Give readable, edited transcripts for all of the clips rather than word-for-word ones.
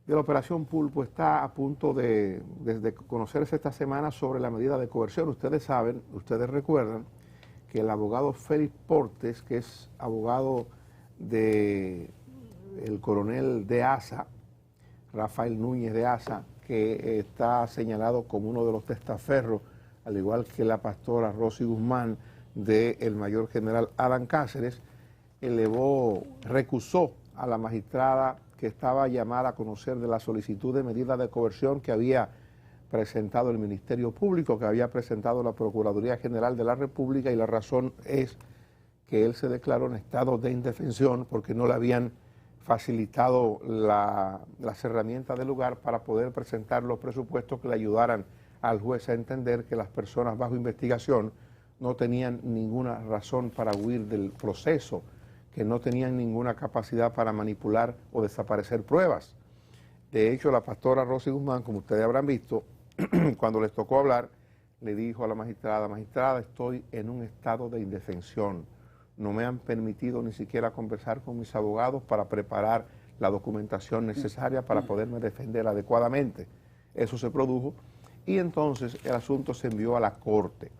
de la Operación Pulpo está a punto de conocerse esta semana sobre la medida de coerción. Ustedes saben, ustedes recuerdan que el abogado Félix Portes, que es abogado de el coronel de ASA, Rafael Núñez de ASA, que está señalado como uno de los testaferros, al igual que la pastora Rosy Guzmán, del mayor general Adán Cáceres, recusó a la magistrada que estaba llamada a conocer de la solicitud de medida de coerción que había presentado el Ministerio Público, que había presentado la Procuraduría General de la República, y la razón es que él se declaró en estado de indefensión porque no le habían facilitado las herramientas del lugar para poder presentar los presupuestos que le ayudaran al juez a entender que las personas bajo investigación no tenían ninguna razón para huir del proceso, que no tenían ninguna capacidad para manipular o desaparecer pruebas. De hecho, la pastora Rosy Guzmán, como ustedes habrán visto, cuando les tocó hablar, le dijo a la magistrada: magistrada, estoy en un estado de indefensión. No me han permitido ni siquiera conversar con mis abogados para preparar la documentación necesaria para poderme defender adecuadamente. Eso se produjo y entonces el asunto se envió a la Corte.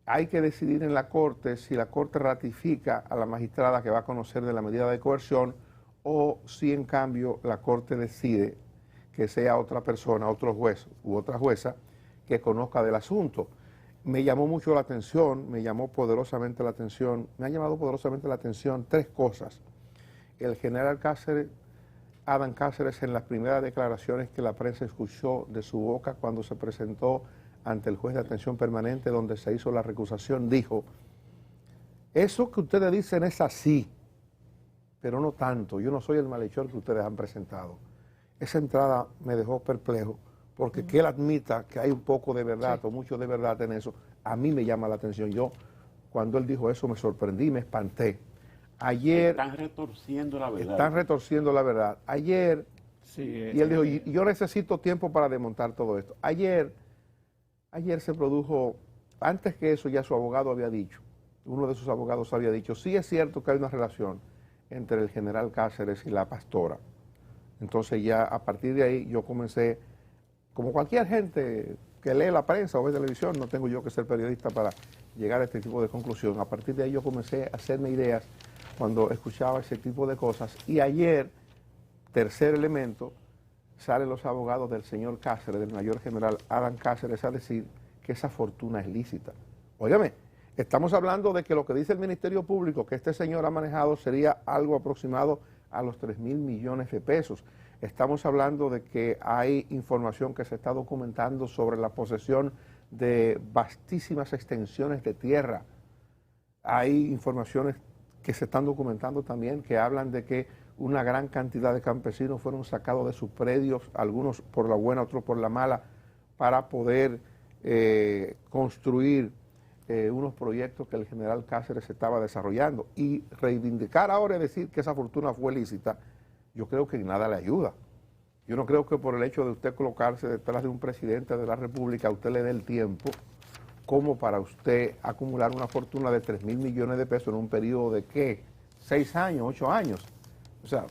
Hay que decidir en la Corte si la Corte ratifica a la magistrada que va a conocer de la medida de coerción o si en cambio la Corte decide que sea otra persona, otro juez u otra jueza que conozca del asunto. Me llamó mucho la atención, me han llamado poderosamente la atención tres cosas. El general Cáceres, Adán Cáceres, en las primeras declaraciones que la prensa escuchó de su boca cuando se presentó ante el juez de atención permanente donde se hizo la recusación, dijo: eso que ustedes dicen es así, pero no tanto, yo no soy el malhechor que ustedes han presentado. Esa entrada me dejó perplejo, porque que él admita que hay un poco de verdad o mucho de verdad en eso, a mí me llama la atención. Yo, cuando él dijo eso, me sorprendí, me espanté. Ayer... Están retorciendo la verdad. Están retorciendo la verdad. Ayer, y él dijo, yo necesito tiempo para desmontar todo esto. Ayer se produjo, antes que eso ya su abogado había dicho, uno de sus abogados había dicho, sí es cierto que hay una relación entre el general Cáceres y la pastora. Entonces ya a partir de ahí yo comencé, como cualquier gente que lee la prensa o ve televisión, no tengo yo que ser periodista para llegar a este tipo de conclusión. A partir de ahí yo comencé a hacerme ideas cuando escuchaba ese tipo de cosas. Y ayer, tercer elemento, salen los abogados del señor Cáceres, del mayor general Adán Cáceres, a decir que esa fortuna es lícita. Óigame, estamos hablando de que lo que dice el Ministerio Público que este señor ha manejado sería algo aproximado a los 3.000 millones de pesos. Estamos hablando de que hay información que se está documentando sobre la posesión de vastísimas extensiones de tierra. Hay informaciones que se están documentando también que hablan de que una gran cantidad de campesinos fueron sacados de sus predios, algunos por la buena, otros por la mala, para poder construir unos proyectos que el general Cáceres estaba desarrollando. Y reivindicar ahora y decir que esa fortuna fue lícita, yo creo que nada le ayuda. Yo no creo que por el hecho de usted colocarse detrás de un presidente de la República, a usted le dé el tiempo como para usted acumular una fortuna de 3.000 millones de pesos en un periodo de, ¿qué? 6 años, 8 años. O sea,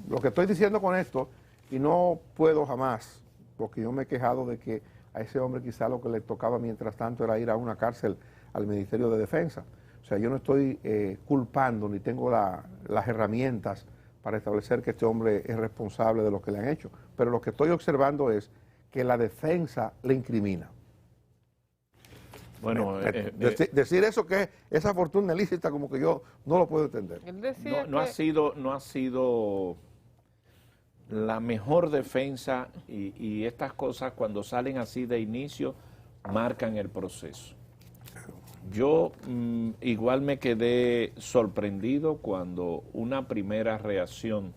lo que estoy diciendo con esto, y no puedo jamás, porque yo me he quejado de que a ese hombre quizá lo que le tocaba mientras tanto era ir a una cárcel al Ministerio de Defensa. O sea, yo no estoy culpando ni tengo las herramientas para establecer que este hombre es responsable de lo que le han hecho. Pero lo que estoy observando es que la defensa le incrimina. Bueno, decir eso, que esa fortuna ilícita, como que yo no lo puedo entender. No ha sido la mejor defensa y estas cosas cuando salen así de inicio marcan el proceso. Yo igual me quedé sorprendido cuando una primera reacción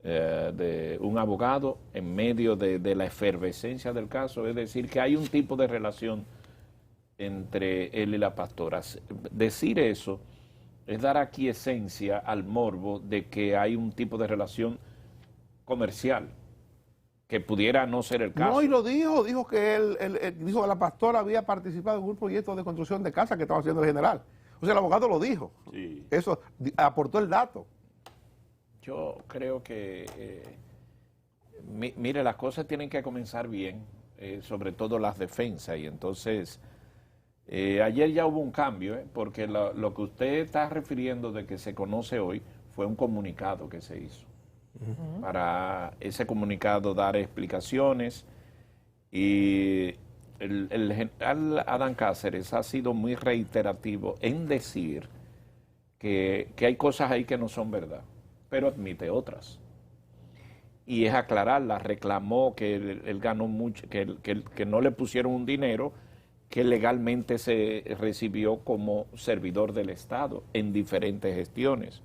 de un abogado en medio de la efervescencia del caso, es decir, que hay un tipo de relación entre él y la pastora. Decir eso es dar aquiescencia al morbo de que hay un tipo de relación comercial, que pudiera no ser el caso. No, y lo dijo que dijo que la pastora había participado en un proyecto de construcción de casa que estaba haciendo el general. O sea, el abogado lo dijo. Sí. Eso aportó el dato. Yo creo que Mire, las cosas tienen que comenzar bien, sobre todo las defensas, y entonces ayer ya hubo un cambio, porque lo que usted está refiriendo de que se conoce hoy fue un comunicado que se hizo. Para ese comunicado dar explicaciones, y el general Adán Cáceres ha sido muy reiterativo en decir que hay cosas ahí que no son verdad, pero admite otras. Y es aclararla, reclamó que él ganó mucho, que no le pusieron un dinero que legalmente se recibió como servidor del Estado en diferentes gestiones.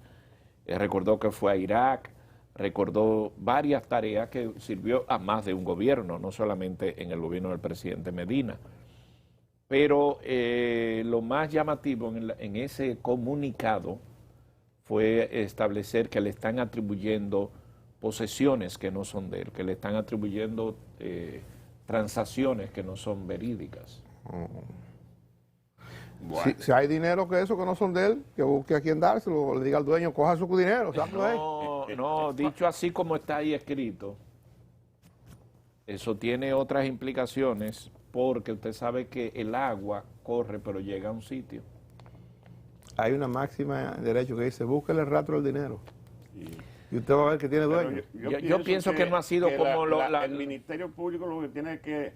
Recordó que fue a Irak, recordó varias tareas que sirvió a más de un gobierno, no solamente en el gobierno del presidente Medina. Pero lo más llamativo en ese comunicado fue establecer que le están atribuyendo posesiones que no son de él, que le están atribuyendo transacciones que no son verídicas. Bueno. Si hay dinero que no son de él, que busque a quien dárselo, le diga al dueño, coja su dinero. No, dicho así como está ahí escrito, eso tiene otras implicaciones, porque usted sabe que el agua corre pero llega a un sitio. Hay una máxima en derecho que dice, búsquele el rastro del dinero. Sí. Y usted va a ver que tiene dueño. Yo pienso que no ha sido como el Ministerio Público lo que tiene que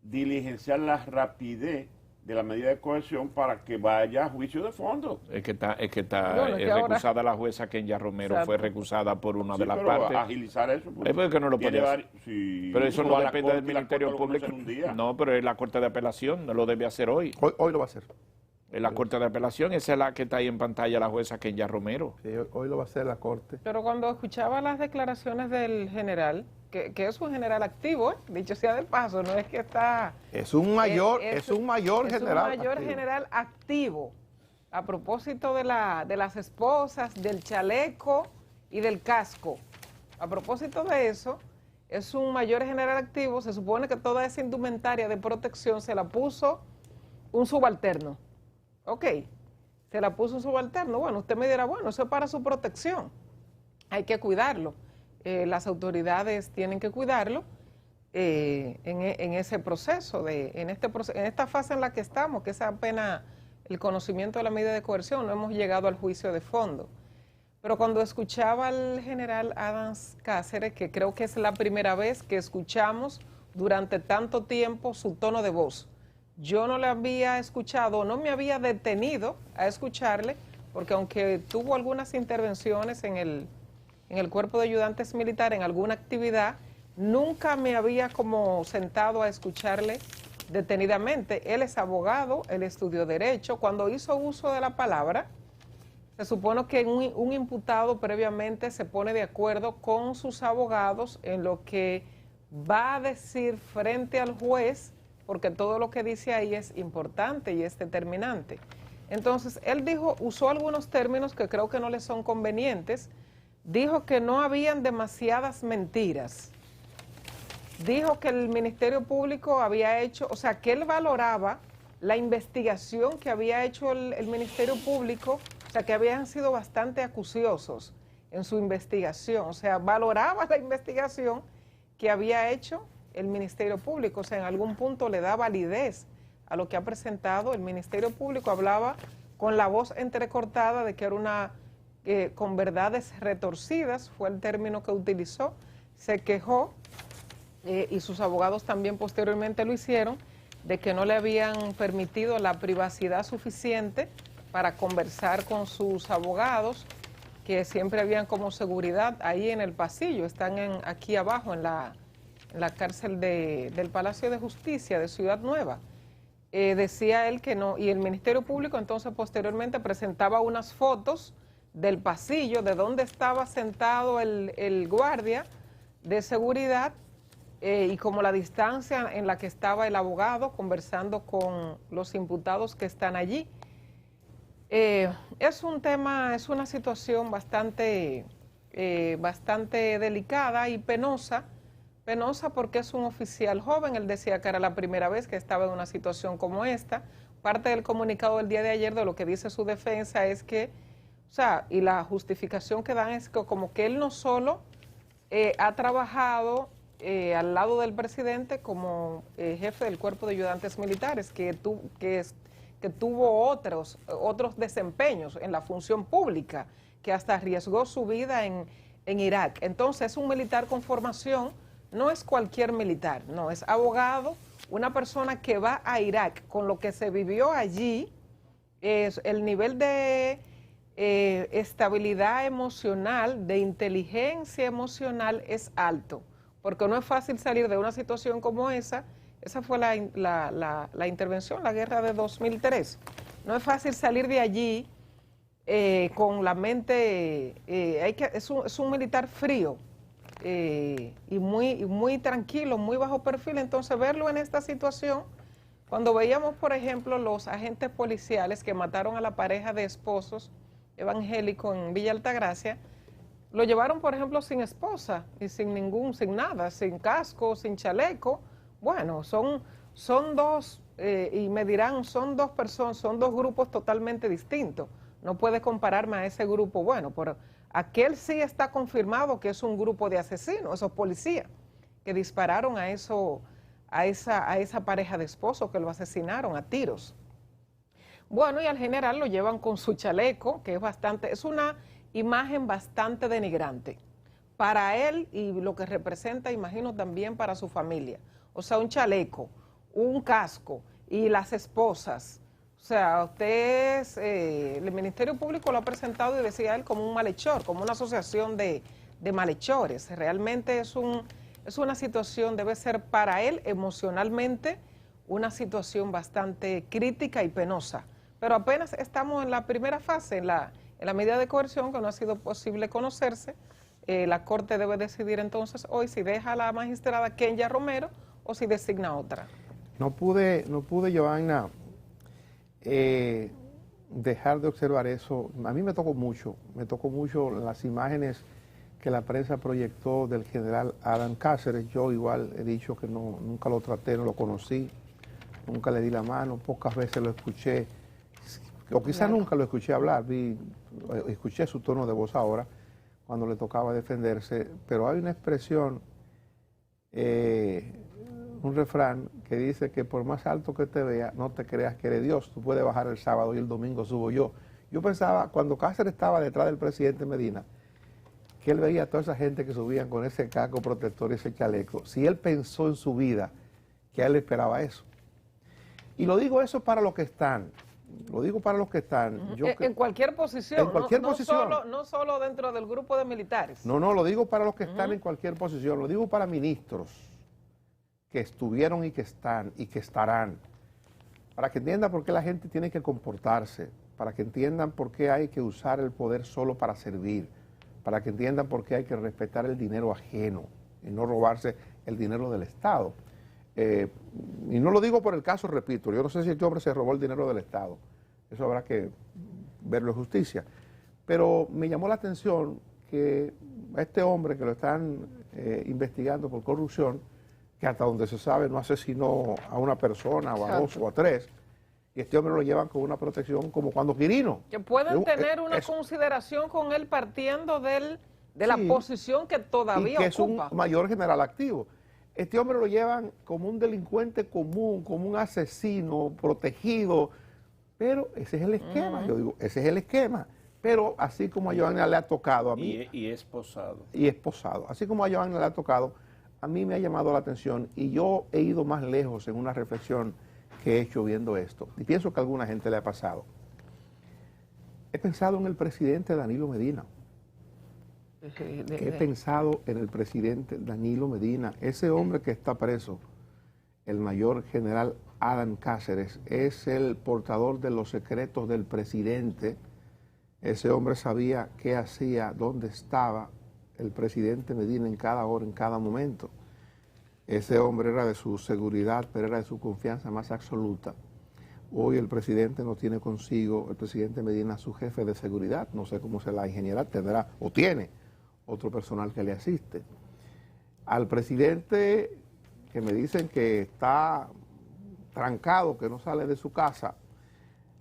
diligenciar la rapidez de la medida de coerción para que vaya a juicio de fondo. Es que está recusada la jueza Kenya Romero. Exacto. Fue recusada por una de las partes. Agilizar eso. Es porque no lo puede hacer. Sí, pero eso no depende del Ministerio Público. No, pero es la Corte de Apelación, no lo debe hacer hoy. Hoy lo va a hacer. En la Corte de Apelación, esa es la que está ahí en pantalla, la jueza Kenya Romero. Sí, hoy lo va a hacer la Corte. Pero cuando escuchaba las declaraciones del general, que es un general activo, dicho sea de paso, no es que está... Es un mayor general. Es un mayor general activo. A propósito de las esposas, del chaleco y del casco. A propósito de eso, es un mayor general activo. Se supone que toda esa indumentaria de protección se la puso un subalterno. Ok, se la puso un subalterno. Bueno, usted me dirá, bueno, eso es para su protección. Hay que cuidarlo. Las autoridades tienen que cuidarlo en ese proceso, en esta fase en la que estamos, que es apenas el conocimiento de la medida de coerción, no hemos llegado al juicio de fondo. Pero cuando escuchaba al general Adán Cáceres, que creo que es la primera vez que escuchamos durante tanto tiempo su tono de voz, yo no le había escuchado, no me había detenido a escucharle, porque aunque tuvo algunas intervenciones en el cuerpo de ayudantes militares, en alguna actividad, nunca me había como sentado a escucharle detenidamente. Él es abogado, él estudió Derecho. Cuando hizo uso de la palabra, se supone que un imputado previamente se pone de acuerdo con sus abogados en lo que va a decir frente al juez, porque todo lo que dice ahí es importante y es determinante. Entonces, él usó algunos términos que creo que no le son convenientes. Dijo que no habían demasiadas mentiras. Dijo que el Ministerio Público había hecho, o sea, que él valoraba la investigación que había hecho el Ministerio Público, o sea, que habían sido bastante acuciosos en su investigación, o sea, valoraba la investigación que había hecho el Ministerio Público, o sea, en algún punto le da validez a lo que ha presentado el Ministerio Público. Hablaba con la voz entrecortada de que era con verdades retorcidas, fue el término que utilizó. Se quejó, y sus abogados también posteriormente lo hicieron, de que no le habían permitido la privacidad suficiente para conversar con sus abogados, que siempre habían como seguridad ahí en el pasillo, están aquí abajo en la cárcel del Palacio de Justicia de Ciudad Nueva. Decía él que no, y el Ministerio Público entonces posteriormente presentaba unas fotos del pasillo, de donde estaba sentado el guardia de seguridad, y como la distancia en la que estaba el abogado conversando con los imputados que están allí. Es un tema, es una situación bastante delicada y penosa porque es un oficial joven. Él decía que era la primera vez que estaba en una situación como esta. Parte del comunicado del día de ayer, de lo que dice su defensa, es que, o sea, y la justificación que dan es que como que él no solo ha trabajado al lado del presidente como jefe del Cuerpo de Ayudantes Militares, que tuvo otros desempeños en la función pública, que hasta arriesgó su vida en Irak. Entonces es un militar con formación, no es cualquier militar, no, es abogado, una persona que va a Irak, con lo que se vivió allí, el nivel de estabilidad emocional, de inteligencia emocional es alto, porque no es fácil salir de una situación como esa. Esa fue la intervención, la guerra de 2003. No es fácil salir de allí con la mente, es un militar frío y muy tranquilo, muy bajo perfil. Entonces verlo en esta situación, cuando veíamos, por ejemplo, los agentes policiales que mataron a la pareja de esposos evangélicos en Villa Altagracia, lo llevaron, por ejemplo, sin esposa y sin nada, sin casco, sin chaleco. Bueno, son dos, y me dirán, son dos personas, son dos grupos totalmente distintos. No puede compararme a ese grupo. Bueno, pero aquel sí está confirmado que es un grupo de asesinos, esos policías que dispararon a esa pareja de esposos, que lo asesinaron a tiros. Bueno, y al general lo llevan con su chaleco, que es una imagen bastante denigrante para él y lo que representa, imagino, también para su familia. O sea, un chaleco, un casco y las esposas. O sea, el Ministerio Público lo ha presentado, y decía él, como un malhechor, como una asociación de malhechores. Realmente es una situación, debe ser para él emocionalmente una situación bastante crítica y penosa. Pero apenas estamos en la primera fase, en la medida de coerción, que no ha sido posible conocerse. La Corte debe decidir entonces hoy si deja a la magistrada Kenya Romero o si designa otra. No pude, Joanna, dejar de observar eso. A mí me tocó mucho las imágenes que la prensa proyectó del general Adán Cáceres. Yo igual he dicho que nunca lo traté, no lo conocí, nunca le di la mano, pocas veces lo escuché, o quizás nunca lo escuché hablar, escuché su tono de voz ahora, cuando le tocaba defenderse, pero hay una expresión, un refrán que dice que por más alto que te vea, no te creas que eres Dios, tú puedes bajar el sábado y el domingo subo yo. Yo pensaba, cuando Cáceres estaba detrás del presidente Medina, que él veía a toda esa gente que subían con ese casco protector y ese chaleco, si él pensó en su vida que a él le esperaba eso. Y lo digo eso para los que están. Lo digo para los que están. En cualquier posición. En cualquier posición. No solo dentro del grupo de militares. No, lo digo para los que están en cualquier posición. Lo digo para ministros que estuvieron y que están y que estarán. Para que entiendan por qué la gente tiene que comportarse. Para que entiendan por qué hay que usar el poder solo para servir. Para que entiendan por qué hay que respetar el dinero ajeno y no robarse el dinero del Estado. Y no lo digo por el caso, repito, yo no sé si este hombre se robó el dinero del Estado, eso habrá que verlo en justicia, pero me llamó la atención que a este hombre que lo están investigando por corrupción, que hasta donde se sabe no asesinó a una persona o a dos o a tres, y este hombre lo llevan con una protección como cuando Quirino. Que pueden tener una consideración con él partiendo de la posición que todavía ocupa. Y que es un mayor general activo. Este hombre lo llevan como un delincuente común, como un asesino protegido, pero ese es el esquema, yo digo, ese es el esquema. Pero así como a Joanna le ha tocado a mí... Y esposado. Y esposado. Así como a Joanna le ha tocado, a mí me ha llamado la atención y yo he ido más lejos en una reflexión que he hecho viendo esto. Y pienso que a alguna gente le ha pasado. He pensado en el presidente Danilo Medina. He pensado en el presidente Danilo Medina, ese hombre que está preso, el mayor general Adán Cáceres, es el portador de los secretos del presidente. Ese hombre sabía qué hacía, dónde estaba el presidente Medina en cada hora, en cada momento. Ese hombre era de su seguridad, pero era de su confianza más absoluta. Hoy el presidente no tiene consigo, el presidente Medina, su jefe de seguridad, no sé cómo se la ingeniera, tendrá o tiene otro personal que le asiste. Al presidente, que me dicen que está trancado, que no sale de su casa,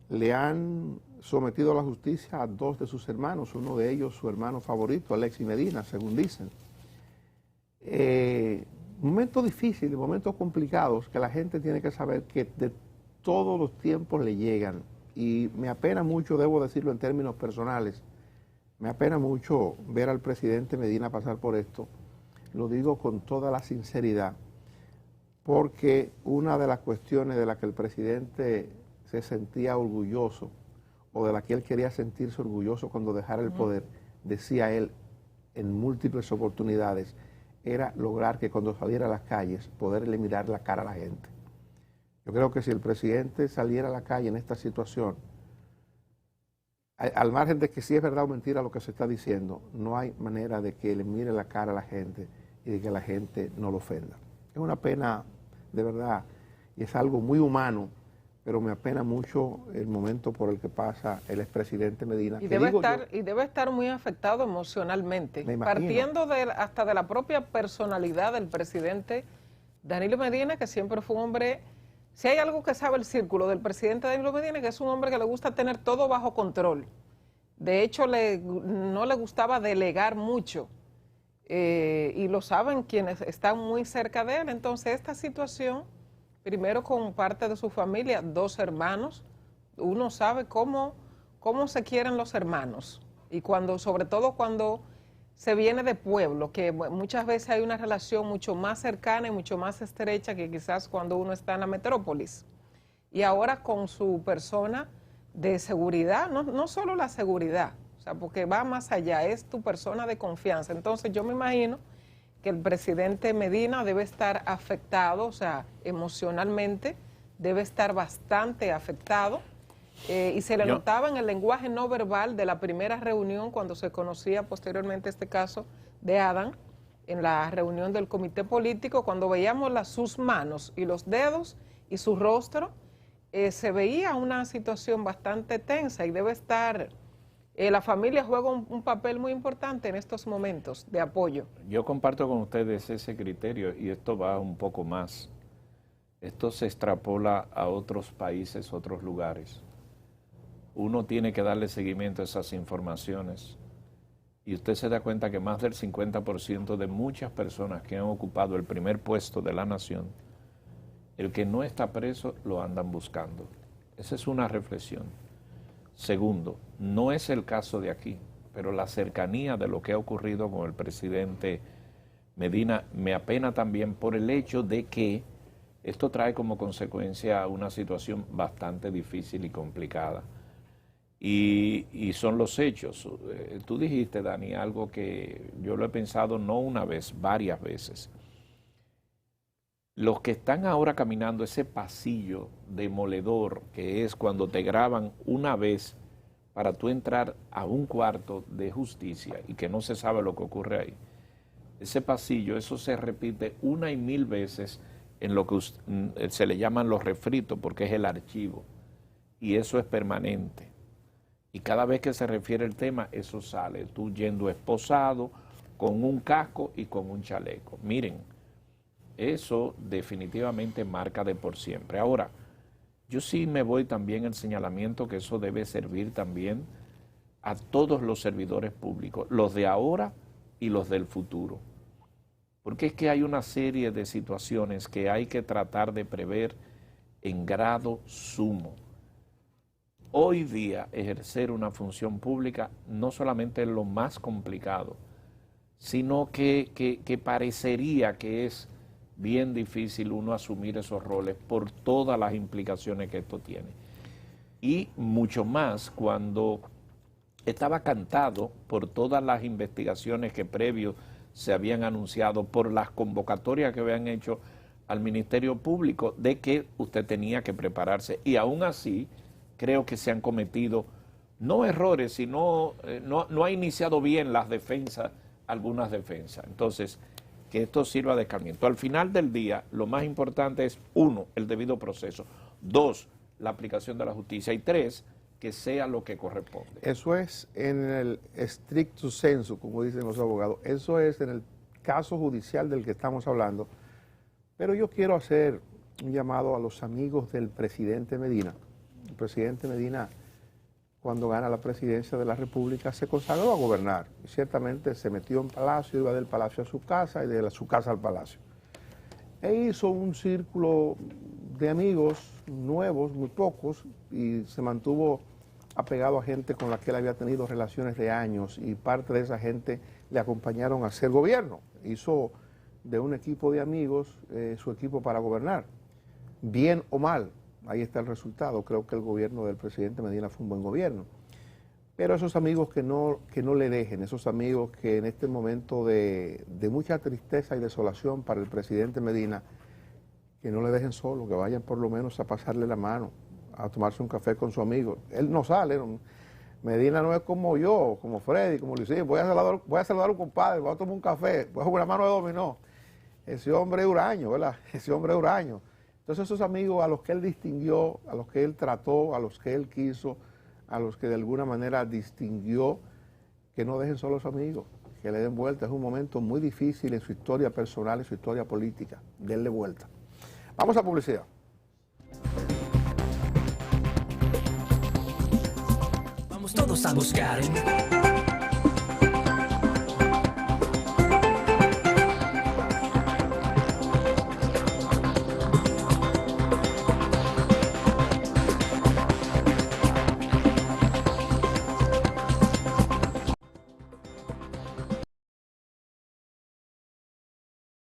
le han sometido a la justicia a dos de sus hermanos, uno de ellos su hermano favorito, Alexis Medina, según dicen. momentos difíciles, momentos complicados, que la gente tiene que saber que de todos los tiempos le llegan. Y me apena mucho, debo decirlo en términos personales, me apena mucho ver al presidente Medina pasar por esto. Lo digo con toda la sinceridad, porque una de las cuestiones de las que el presidente se sentía orgulloso, o de la que él quería sentirse orgulloso cuando dejara el poder, decía él en múltiples oportunidades, era lograr que cuando saliera a las calles, poderle mirar la cara a la gente. Yo creo que si el presidente saliera a la calle en esta situación, al margen de que si es verdad o mentira lo que se está diciendo, no hay manera de que le mire la cara a la gente y de que la gente no lo ofenda. Es una pena, de verdad, y es algo muy humano, pero me apena mucho el momento por el que pasa el expresidente Medina. Y debe estar muy afectado emocionalmente, partiendo hasta de la propia personalidad del presidente Danilo Medina, que siempre fue un hombre, si hay algo que sabe el círculo del presidente Danilo Medina, que es un hombre que le gusta tener todo bajo control. De hecho, no le gustaba delegar mucho, y lo saben quienes están muy cerca de él. Entonces, esta situación, primero con parte de su familia, 2 hermanos, uno sabe cómo se quieren los hermanos, y sobre todo cuando se viene de pueblo, que muchas veces hay una relación mucho más cercana y mucho más estrecha que quizás cuando uno está en la metrópolis. Y ahora con su persona de seguridad, no solo la seguridad, o sea, porque va más allá, es tu persona de confianza. Entonces yo me imagino que el presidente Medina debe estar afectado, o sea, emocionalmente, debe estar bastante afectado, y se le notaba en el lenguaje no verbal de la primera reunión, cuando se conocía posteriormente este caso de Adán, en la reunión del comité político, cuando veíamos sus manos y los dedos y su rostro, se veía una situación bastante tensa, y debe estar... la familia juega un papel muy importante en estos momentos de apoyo. Yo comparto con ustedes ese criterio, y esto va un poco más. Esto se extrapola a otros países, otros lugares. Uno tiene que darle seguimiento a esas informaciones, y usted se da cuenta que más del 50% de muchas personas que han ocupado el primer puesto de la nación, el que no está preso lo andan buscando. Esa es una reflexión. Segundo, no es el caso de aquí, pero la cercanía de lo que ha ocurrido con el presidente Medina me apena también por el hecho de que esto trae como consecuencia una situación bastante difícil y complicada. Y son los hechos. Tú dijiste, Dani, algo que yo lo he pensado no una vez, varias veces. Los que están ahora caminando ese pasillo demoledor, que es cuando te graban una vez para tú entrar a un cuarto de justicia y que no se sabe lo que ocurre ahí, ese pasillo, eso se repite 1 y 1000 veces en lo que se le llaman los refritos, porque es el archivo, y eso es permanente. Y cada vez que se refiere el tema, eso sale, tú yendo esposado, con un casco y con un chaleco. Miren, eso definitivamente marca de por siempre. Ahora, yo sí me voy también al señalamiento que eso debe servir también a todos los servidores públicos, los de ahora y los del futuro. Porque es que hay una serie de situaciones que hay que tratar de prever en grado sumo. Hoy día ejercer una función pública no solamente es lo más complicado, sino que parecería que es bien difícil uno asumir esos roles por todas las implicaciones que esto tiene. Y mucho más cuando estaba cantado por todas las investigaciones que previo se habían anunciado, por las convocatorias que habían hecho al Ministerio Público, de que usted tenía que prepararse. Y aún así, creo que se han cometido, no errores, sino no ha iniciado bien las defensas, algunas defensas. Entonces, que esto sirva de escarmiento. Al final del día, lo más importante es, 1, el debido proceso; 2, la aplicación de la justicia; y 3, que sea lo que corresponde. Eso es en el stricto sensu, como dicen los abogados. Eso es en el caso judicial del que estamos hablando. Pero yo quiero hacer un llamado a los amigos del presidente Medina. El presidente Medina, cuando gana la presidencia de la República, se consagró a gobernar. Y ciertamente se metió en palacio, iba del palacio a su casa y de su casa al palacio. e hizo un círculo de amigos nuevos, muy pocos, y se mantuvo apegado a gente con la que él había tenido relaciones de años, y parte de esa gente le acompañaron a hacer gobierno. Hizo de un equipo de amigos su equipo para gobernar. Bien o mal, ahí está el resultado. Creo que el gobierno del presidente Medina fue un buen gobierno. Pero esos amigos que no le dejen, esos amigos que en este momento de mucha tristeza y desolación para el presidente Medina, que no le dejen solo, que vayan por lo menos a pasarle la mano, a tomarse un café con su amigo. Él no sale, Medina no es como yo, como Freddy, como Luis. Voy a saludar a un compadre, voy a tomar un café, voy a jugar una mano de dominó. Ese hombre es huraño, ¿verdad? Ese hombre es huraño. Entonces esos amigos a los que él distinguió, a los que él trató, a los que él quiso, a los que de alguna manera distinguió, que no dejen solo a sus amigos, que le den vuelta. Es un momento muy difícil en su historia personal y su historia política. Denle vuelta. Vamos a publicidad. Vamos todos a buscar